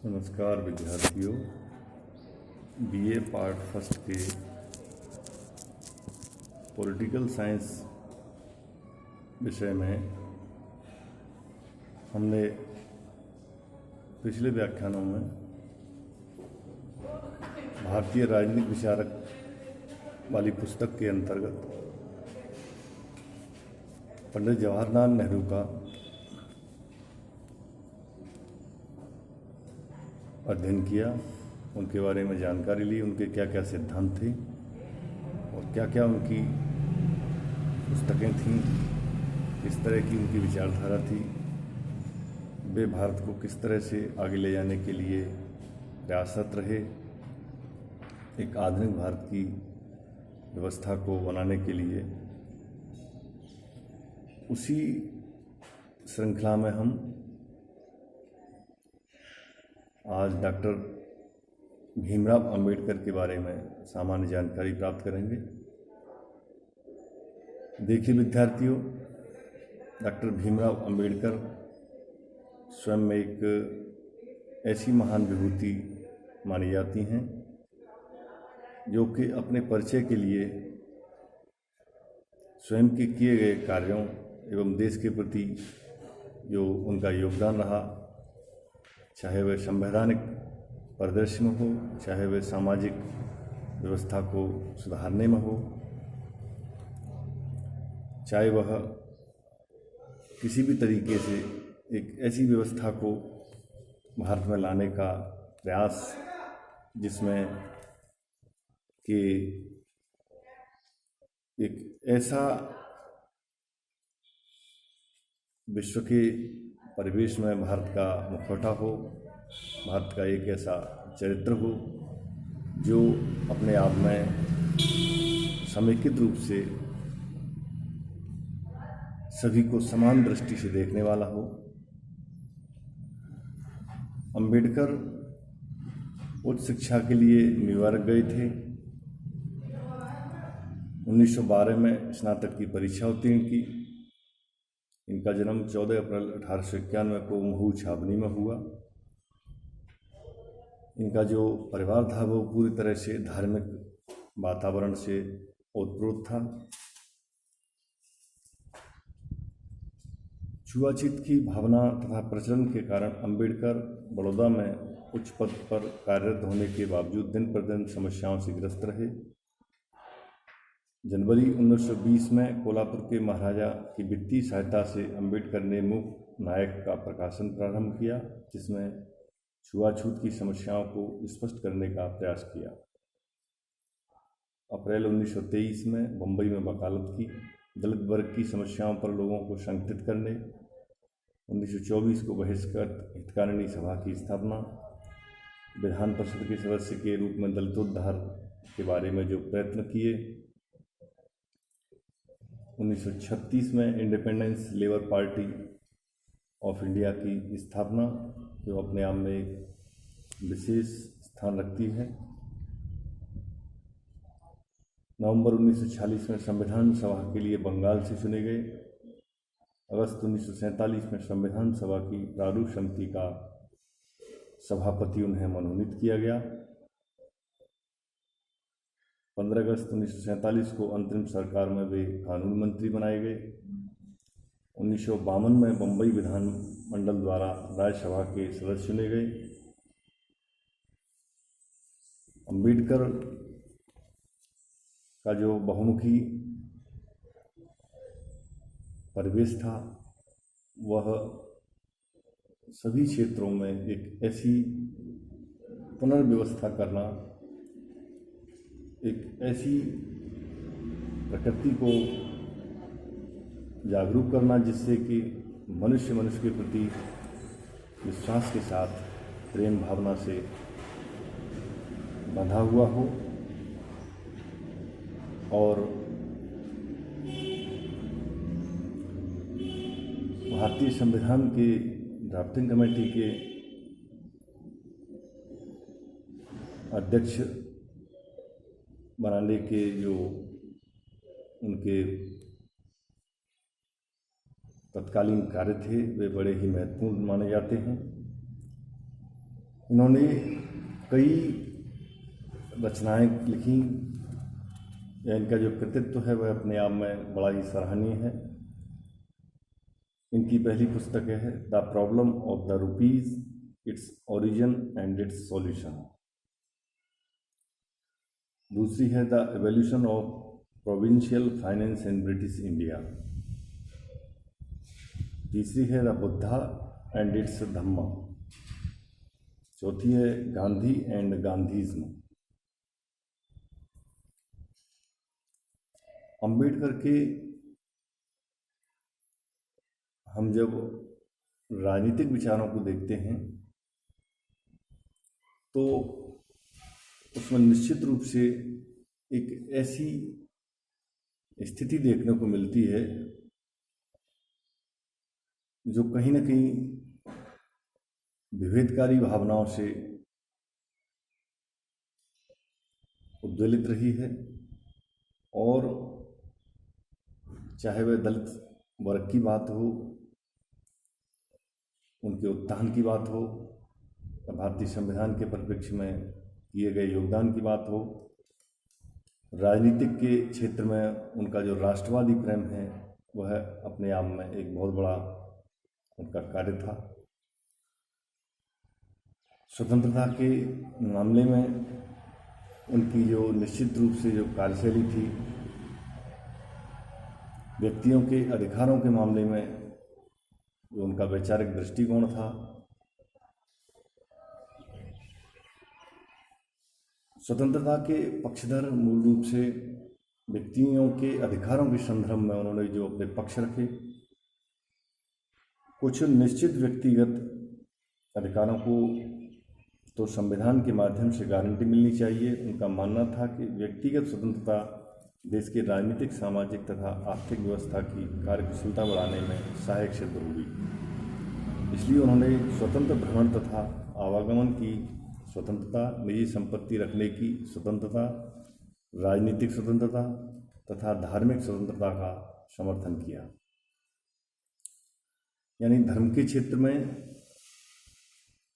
नमस्कार विद्यार्थियों। BA part first के पॉलिटिकल साइंस विषय में हमने पिछले व्याख्यानों में भारतीय राजनीतिक विचारक वाली पुस्तक के अंतर्गत पंडित जवाहरलाल नेहरू का अध्ययन किया, उनके बारे में जानकारी ली, उनके क्या क्या सिद्धांत थे और क्या क्या उनकी पुस्तकें थीं, किस तरह की उनकी विचारधारा थी, वे भारत को किस तरह से आगे ले जाने के लिए प्रयासरत रहे, एक आधुनिक भारत की व्यवस्था को बनाने के लिए। उसी श्रृंखला में हम आज डॉक्टर भीमराव अंबेडकर के बारे में सामान्य जानकारी प्राप्त करेंगे। देखिए विद्यार्थियों, डॉक्टर भीमराव अंबेडकर स्वयं में एक ऐसी महान विभूति मानी जाती हैं जो कि अपने परिचय के लिए स्वयं के किए गए कार्यों एवं देश के प्रति जो उनका योगदान रहा, चाहे वह संवैधानिक परिदृश्य में हो, चाहे वह सामाजिक व्यवस्था को सुधारने में हो, चाहे वह किसी भी तरीके से एक ऐसी व्यवस्था को भारत में लाने का प्रयास जिसमें कि एक ऐसा विश्व के परिवेश में भारत का मुखौटा हो, भारत का एक ऐसा चरित्र हो जो अपने आप में समेकित रूप से सभी को समान दृष्टि से देखने वाला हो। अंबेडकर उच्च शिक्षा के लिए न्यूयॉर्क गए थे। 1912 में स्नातक की परीक्षा उत्तीर्ण की। इनका जन्म 14 अप्रैल 1891 को महू छावनी में हुआ। इनका जो परिवार था वो पूरी तरह से धार्मिक वातावरण से ओतप्रोत था। छुआछूत की भावना तथा प्रचलन के कारण अंबेडकर बड़ौदा में उच्च पद पर कार्यरत होने के बावजूद दिन प्रतिदिन समस्याओं से ग्रस्त रहे। जनवरी 1920 में कोल्हापुर के महाराजा की वित्तीय सहायता से अंबेडकर ने मूक नायक का प्रकाशन प्रारंभ किया, जिसमें छुआछूत की समस्याओं को स्पष्ट करने का प्रयास किया। अप्रैल 1923 में बम्बई में वकालत की। दलित वर्ग की समस्याओं पर लोगों को संगठित करने। 1924 को बहिष्कृत हितकारिणी सभा की स्थापना। विधान परिषद के सदस्य के रूप में दलितोद्धार के बारे में जो प्रयत्न किए। 1936 में independence labour party of India की स्थापना, जो अपने आप में एक विशेष स्थान रखती है। नवंबर 1946 में संविधान सभा के लिए बंगाल से चुने गए। अगस्त 1947 में संविधान सभा की प्रारूप समिति का सभापति उन्हें मनोनीत किया गया। 15 अगस्त 1947 को अंतरिम सरकार में वे कानून मंत्री बनाए गए। 1952 में बम्बई विधान मंडल द्वारा राज्यसभा के सदस्य चुने गए। अंबेडकर का जो बहुमुखी परिवेश था वह सभी क्षेत्रों में एक ऐसी पुनर्व्यवस्था करना, एक ऐसी प्रकृति को जागरूक करना जिससे कि मनुष्य के प्रति विश्वास के साथ प्रेम भावना से बंधा हुआ हो और भारतीय संविधान के ड्राफ्टिंग कमेटी के अध्यक्ष बनाने के जो उनके तत्कालीन कार्य थे वे बड़े ही महत्वपूर्ण माने जाते हैं। इन्होंने कई रचनाएं लिखी या इनका जो कृतित्व है वह अपने आप में बड़ा ही सराहनीय है। इनकी पहली पुस्तक है the problem of the rupees, its origin and it's solution. दूसरी है the evolution of provincial finance in British India. तीसरी है द बुद्धा एंड इट्स धम्मा। चौथी है गांधी एंड गांधीज्म। अंबेडकर के हम जब राजनीतिक विचारों को देखते हैं तो उसमें निश्चित रूप से एक ऐसी स्थिति देखने को मिलती है जो कहीं ना कहीं विभेदकारी भावनाओं से उद्वेलित रही है, और चाहे वह दलित वर्ग की बात हो, उनके उत्थान की बात हो, या भारतीय संविधान के परिप्रेक्ष्य में किए गए योगदान की बात हो, राजनीतिक के क्षेत्र में उनका जो राष्ट्रवादी प्रेम है वह अपने आप में एक बहुत बड़ा उनका कार्य था। स्वतंत्रता के मामले में उनकी जो निश्चित रूप से जो कार्यशैली थी, व्यक्तियों के अधिकारों के मामले में जो उनका वैचारिक दृष्टिकोण था, स्वतंत्रता के पक्षधर मूल रूप से व्यक्तियों के अधिकारों के संदर्भ में उन्होंने जो अपने पक्ष रखे, कुछ निश्चित व्यक्तिगत अधिकारों को तो संविधान के माध्यम से गारंटी मिलनी चाहिए। उनका मानना था कि व्यक्तिगत स्वतंत्रता देश के राजनीतिक, सामाजिक तथा आर्थिक व्यवस्था की कार्यकुशलता बढ़ाने में सहायक सिद्ध होगी। इसलिए उन्होंने स्वतंत्र भ्रमण तथा आवागमन की स्वतंत्रता, निजी संपत्ति रखने की स्वतंत्रता, राजनीतिक स्वतंत्रता तथा धार्मिक स्वतंत्रता का समर्थन किया। यानी धर्म के क्षेत्र में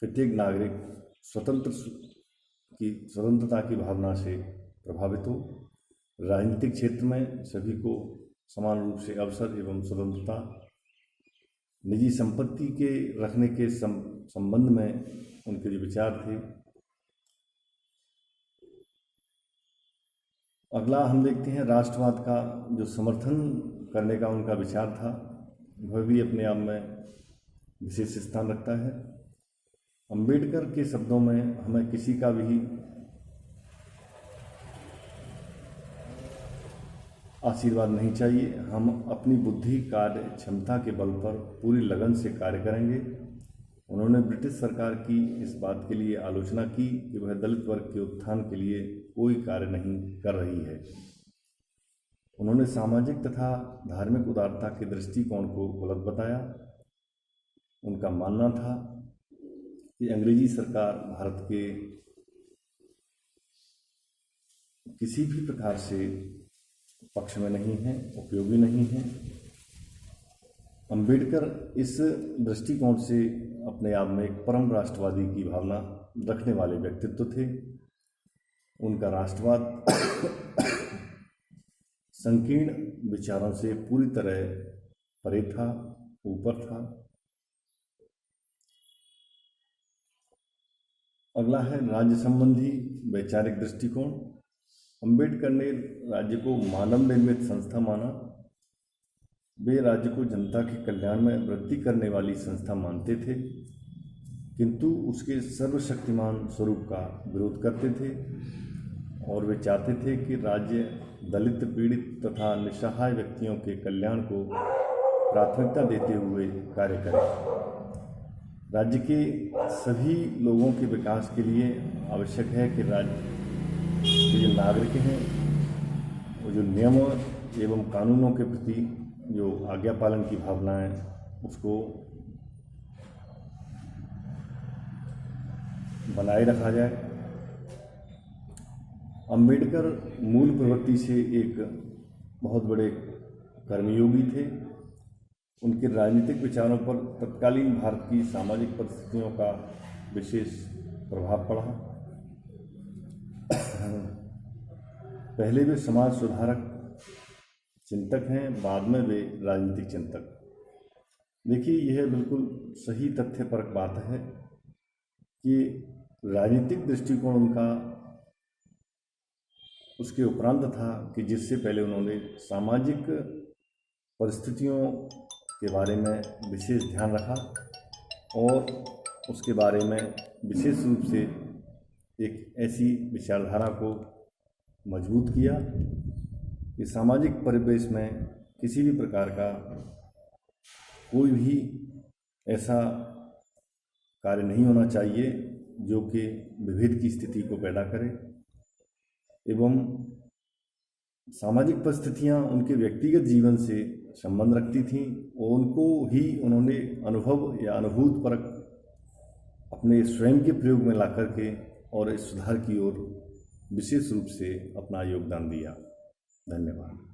प्रत्येक नागरिक स्वतंत्रता की भावना से प्रभावित हो, राजनीतिक क्षेत्र में सभी को समान रूप से अवसर एवं स्वतंत्रता, निजी संपत्ति के रखने के संबंध में उनके जो विचार थे। अगला हम देखते हैं राष्ट्रवाद का जो समर्थन करने का उनका विचार था, वह भी अपने आप में विशेष स्थान रखता है। अंबेडकर के शब्दों में हमें किसी का भी आशीर्वाद नहीं चाहिए, हम अपनी बुद्धि, कार्य क्षमता के बल पर पूरी लगन से कार्य करेंगे। उन्होंने ब्रिटिश सरकार की इस बात के लिए आलोचना की कि वह दलित वर्ग के उत्थान के लिए कोई कार्य नहीं कर रही है। उन्होंने सामाजिक तथा धार्मिक उदारता के दृष्टिकोण को गलत बताया। उनका मानना था कि अंग्रेजी सरकार भारत के किसी भी प्रकार से पक्ष में नहीं है, उपयोगी नहीं है। अंबेडकर इस दृष्टिकोण से अपने आप में एक परम राष्ट्रवादी की भावना रखने वाले व्यक्तित्व थे। उनका राष्ट्रवाद संकीर्ण विचारों से पूरी तरह परे था, ऊपर था। अगला है राज्य संबंधी वैचारिक दृष्टिकोण। अंबेडकर ने राज्य को मानव निर्मित संस्था माना। वे राज्य को जनता के कल्याण में वृद्धि करने वाली संस्था मानते थे, किंतु उसके सर्वशक्तिमान स्वरूप का विरोध करते थे, और वे चाहते थे कि राज्य दलित, पीड़ित तथा निस्सहाय व्यक्तियों के कल्याण को प्राथमिकता देते हुए कार्य करे। राज्य के सभी लोगों के विकास के लिए आवश्यक है कि राज्य के जो नागरिक हैं वो जो नियम एवं कानूनों के प्रति जो आज्ञा पालन की भावना है उसको बनाए रखा जाए। अंबेडकर मूल प्रवृत्ति से एक बहुत बड़े कर्मयोगी थे। उनके राजनीतिक विचारों पर तत्कालीन भारत की सामाजिक परिस्थितियों का विशेष प्रभाव पड़ा। पहले वे समाज सुधारक चिंतक हैं, बाद में वे राजनीतिक चिंतक। देखिए, यह बिल्कुल सही तथ्यपरक बात है कि राजनीतिक दृष्टिकोण उनका उसके उपरांत था कि जिससे पहले उन्होंने सामाजिक परिस्थितियों के बारे में विशेष ध्यान रखा और उसके बारे में विशेष रूप से एक ऐसी विचारधारा को मजबूत किया कि सामाजिक परिवेश में किसी भी प्रकार का कोई भी ऐसा कार्य नहीं होना चाहिए जो कि विभेद की स्थिति को पैदा करे, एवं सामाजिक परिस्थितियाँ उनके व्यक्तिगत जीवन से संबंध रखती थीं और उनको ही उन्होंने अनुभव या अनुभूत परक अपने स्वयं के प्रयोग में ला करके और इस सुधार की ओर विशेष रूप से अपना योगदान दिया। धन्यवाद।